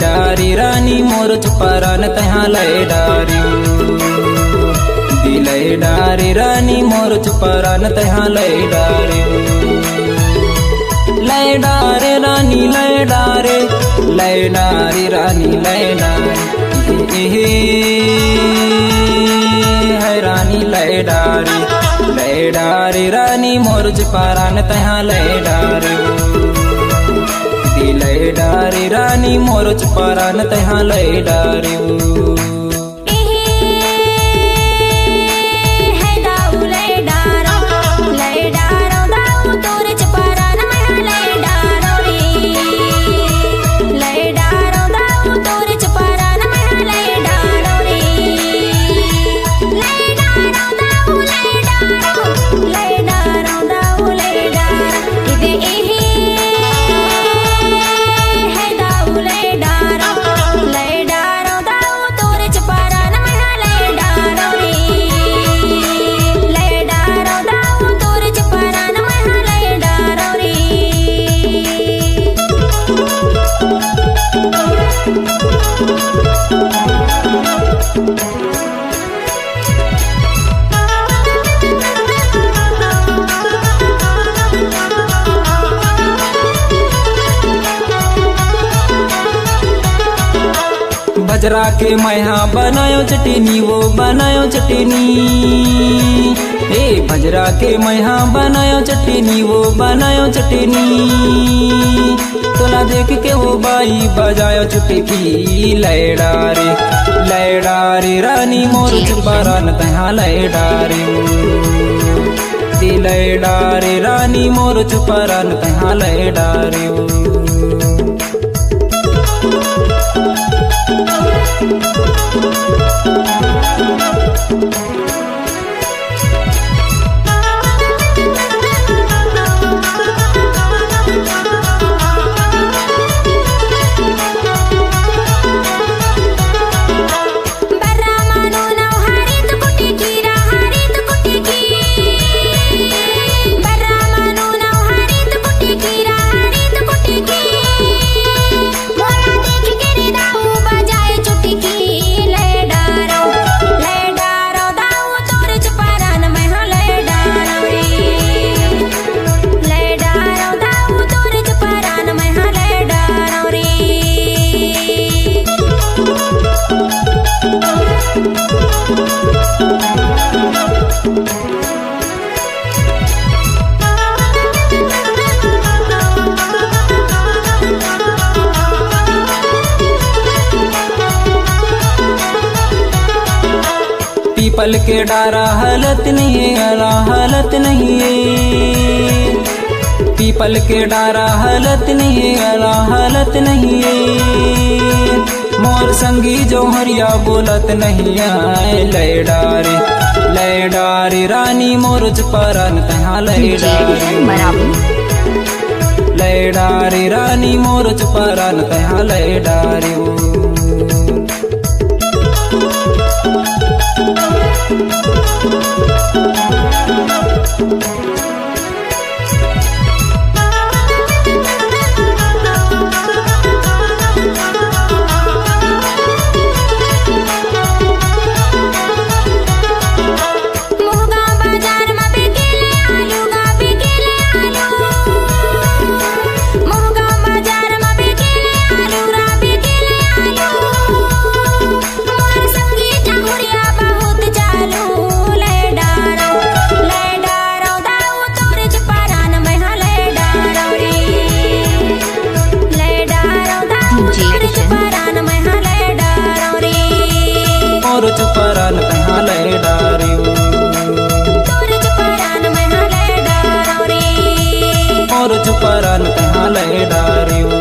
डारी रानी मोर चुपारान तहाँ लय डारी दिलय डारी रानी मोर चुपारान तहाँ लय डारी लय डारे रानी लय डारे लय डारी रानी लय डारी है रानी लय डारी रानी मोर चुपारान तहाँ लय डारी दिलय डारी रानी मोर चुपारान तहाँ लय डारी बजरा के मैहा बनायो चटनी वो बनायो चटनी बजरा के मैहा बनायो चटनी वो बनायो चटनी तोला देख के वो बाई बजायो चुटकी लय डारी रानी मोर चुपारान तहाँ लय डारी दिलय डारी रानी मोर चुपारान तहाँ लय डारी पीपल के डारा हालत नहीं है हालत नहीं है पीपल के डारा हालत नहीं है हालत नहीं है मोर संगी जो हरिया बोलत नहीं है लय डारी रानी मोर चुपारान तहाँ लय डारी रानी मोर चुपारान तहाँ लय डारी मोर चुपारान तहाँ लय डारी मोर चुपारान तहाँ लय डारी।